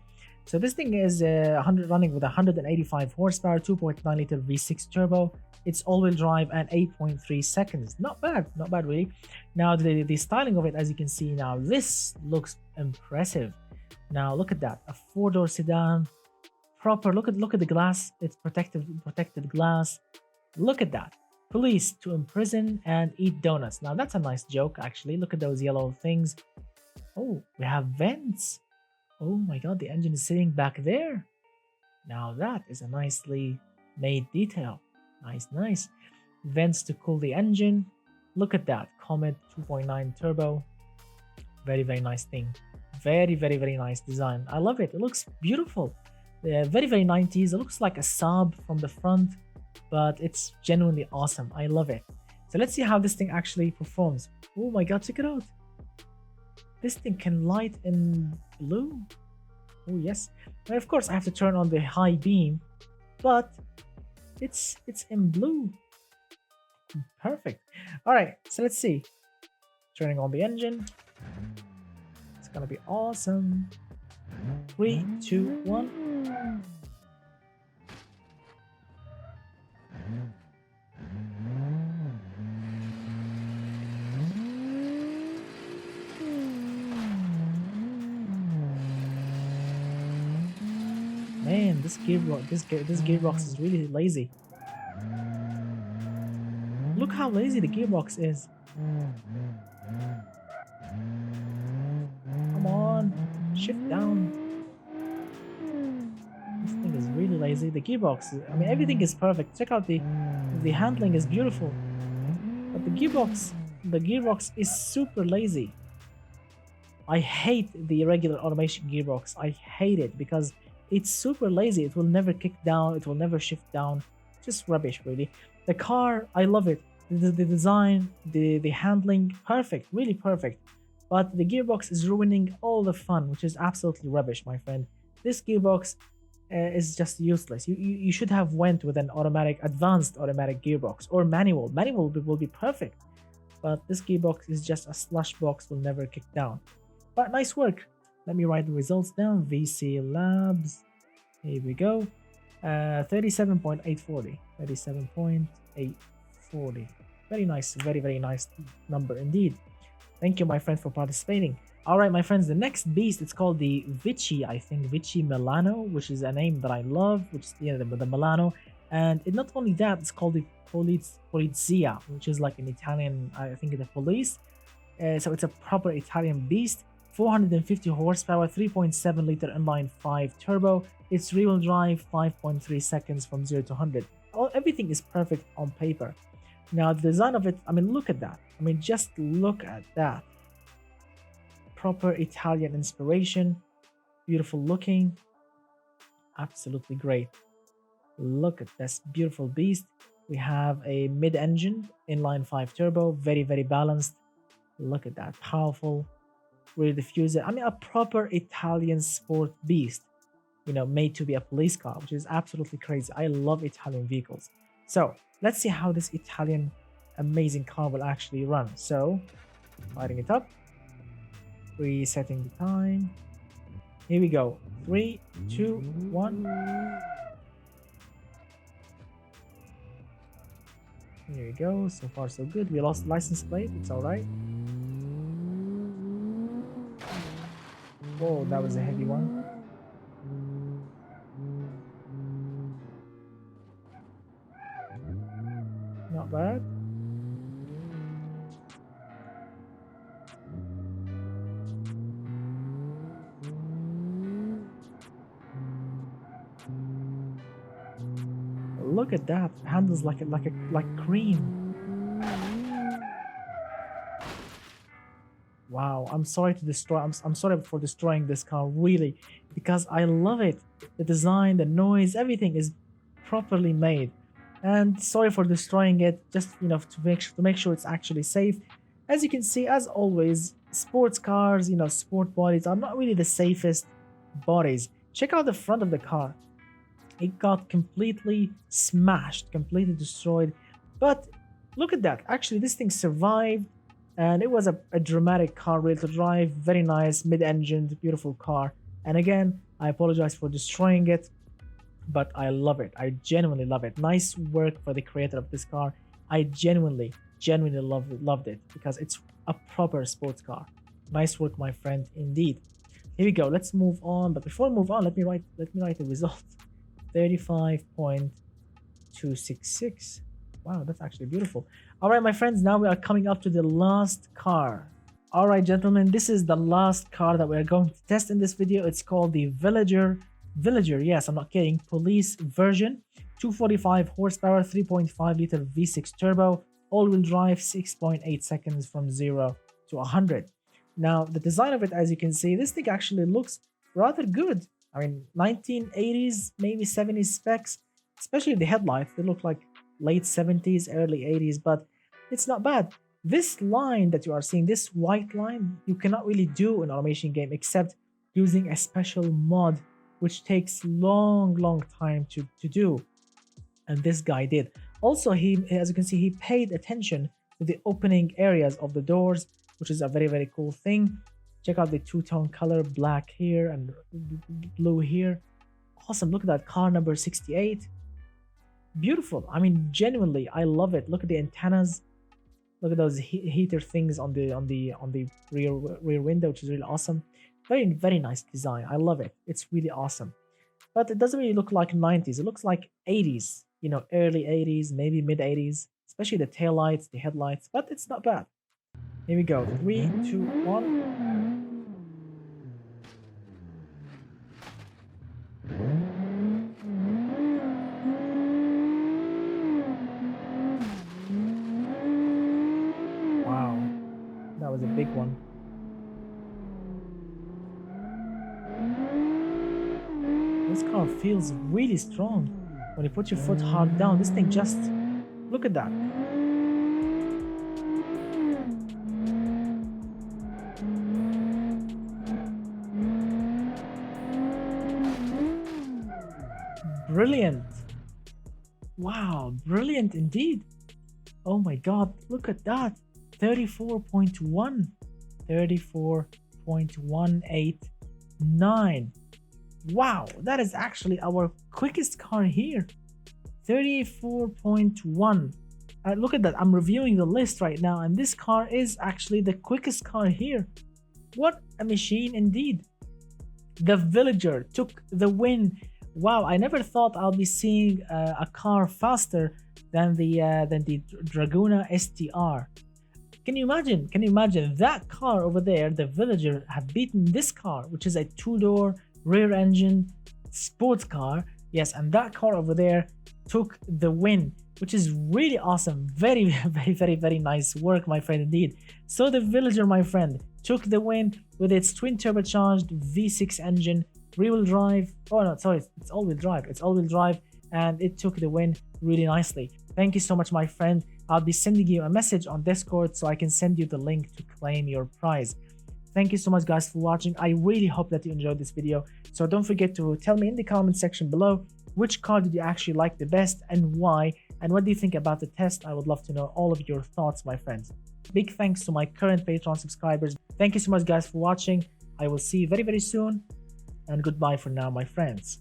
so this thing is running with 185 horsepower, 2.9 liter V6 turbo. It's all-wheel drive and 8.3 seconds. Not bad really. Now the styling of it, as you can see now, this looks impressive. Now look at that, a 4-door sedan, proper. Look at the glass. It's protected glass. Look at that. Police to imprison and eat donuts. Now that's a nice joke, actually. Look at those yellow things. Oh, we have vents. Oh my god, the engine is sitting back there. Now that is a nicely made detail. Nice. Vents to cool the engine. Look at that, Comet 2.9 turbo. Very nice thing. Very, very, very nice design. I love it. It looks beautiful. Very, very 90s. It looks like a Saab from the front, but it's genuinely awesome. I love it. So let's see how this thing actually performs. Oh my god, check it out. This thing can light in blue. Oh yes. And of course I have to turn on the high beam, but it's in blue. Perfect. All right, so let's see. Turning on the engine. It's gonna be awesome. 3, 2, 1. Man, this gearbox is really lazy. Look how lazy the gearbox is. Come on, shift down. This thing is really lazy. The gearbox, I mean, everything is perfect. Check out the handling is beautiful, but the gearbox is super lazy. I hate the regular automation gearbox. I hate it because it's super lazy. It will never kick down. It will never shift down. Just rubbish, really. The car, I love it. The design, the handling, perfect, really perfect. But the gearbox is ruining all the fun, which is absolutely rubbish, my friend. This gearbox is just useless. You should have went with an advanced automatic gearbox or manual. Manual will be perfect. But this gearbox is just a slush box, will never kick down. But nice work. Let me write the results down. VC Labs. Here we go. 37.840. 37.840. Very nice. Very, very nice number indeed. Thank you, my friend, for participating. All right, my friends, the next beast, it's called the Vici, I think, Vici Milano, which is a name that I love, which is the Milano. And not only that, it's called the Polizia, which is like an Italian, I think, the police. So it's a proper Italian beast. 450 horsepower, 3.7 liter inline 5 turbo. It's rear-wheel drive, 5.3 seconds from 0 to 100. Everything is perfect on paper. Now, the design of it, I mean, look at that. I mean, just look at that. Proper Italian inspiration. Beautiful looking. Absolutely great. Look at this beautiful beast. We have a mid-engine inline 5 turbo. Very, very balanced. Look at that. Powerful. Rear diffuser. I mean, a proper Italian sport beast. You know, made to be a police car, which is absolutely crazy. I love Italian vehicles. So, let's see how this Italian amazing car will actually run. So, firing it up. Resetting the time. Here we go. 3, 2, 1. Here we go. So far, so good. We lost the license plate. It's alright. Whoa, that was a heavy one. Not bad. Look at that. It handles like cream. Wow, I'm sorry to destroy. I'm sorry for destroying this car, really, because I love it. The design, the noise, everything is properly made. And sorry for destroying it. Just, you know, to make sure it's actually safe. As you can see, as always, sports cars, you know, sport bodies are not really the safest bodies. Check out the front of the car. It got completely smashed, completely destroyed. But look at that. Actually, this thing survived. And it was a dramatic car, rear to drive, very nice, mid-engined, beautiful car. And again, I apologize for destroying it, but I love it. I genuinely love it. Nice work for the creator of this car. I genuinely loved it because it's a proper sports car. Nice work, my friend, indeed. Here we go. Let's move on. But before we move on, let me write the result. 35.266. Wow, that's actually beautiful. All right, my friends, now we are coming up to the last car. All right, gentlemen, this is the last car that we are going to test in this video. It's called the Villager, yes, I'm not kidding, police version. 245 horsepower, 3.5 liter V6 turbo, all-wheel drive, 6.8 seconds from 0 to 100. Now, the design of it, as you can see, this thing actually looks rather good. I mean, 1980s, maybe 70s specs, especially the headlights. They look like late 70s, early 80s, but it's not bad. This line that you are seeing, this white line, you cannot really do in automation game except using a special mod, which takes long time to do. And this guy did. Also, as you can see, he paid attention to the opening areas of the doors, which is a very cool thing. Check out the two-tone color, black here and blue here. Awesome. Look at that car number 68. Beautiful. I mean, genuinely, I love it. Look at the antennas. Look at those heater things on the rear window, which is really awesome. Very nice design. I love it. It's really awesome. But it doesn't really look like 90s. It looks like 80s. You know, early 80s, maybe mid 80s. Especially the taillights, the headlights. But it's not bad. Here we go. 3, 2, 1. Wow, that was a big one. This car feels really strong. When you put your foot hard down, this thing just... Look at that. Brilliant. Wow, brilliant indeed. Oh my god, look at that. 34.1. 34.189. Wow, that is actually our quickest car here. 34.1. Look at that. I'm reviewing the list right now, and this car is actually the quickest car here. What a machine indeed. The Villager took the win. Wow, I never thought I'll be seeing a car faster than the Dragoon STR. Can you imagine? Can you imagine that car over there? The Villager have beaten this car, which is a two-door rear engine sports car. Yes, and that car over there took the win, which is really awesome. Very nice work, my friend, indeed. So the Villager, my friend, took the win with its twin turbocharged V6 engine, rear-wheel drive. Oh no, sorry, it's all-wheel drive. It's all-wheel drive, and it took the win really nicely. Thank you so much, my friend. I'll be sending you a message on Discord so I can send you the link to claim your prize. Thank you so much, guys, for watching. I really hope that you enjoyed this video. So don't forget to tell me in the comment section below which car did you actually like the best and why, and what do you think about the test. I would love to know all of your thoughts, my friends. Big thanks to my current Patreon subscribers. Thank you so much, guys, for watching. I will see you very soon, and goodbye for now, my friends.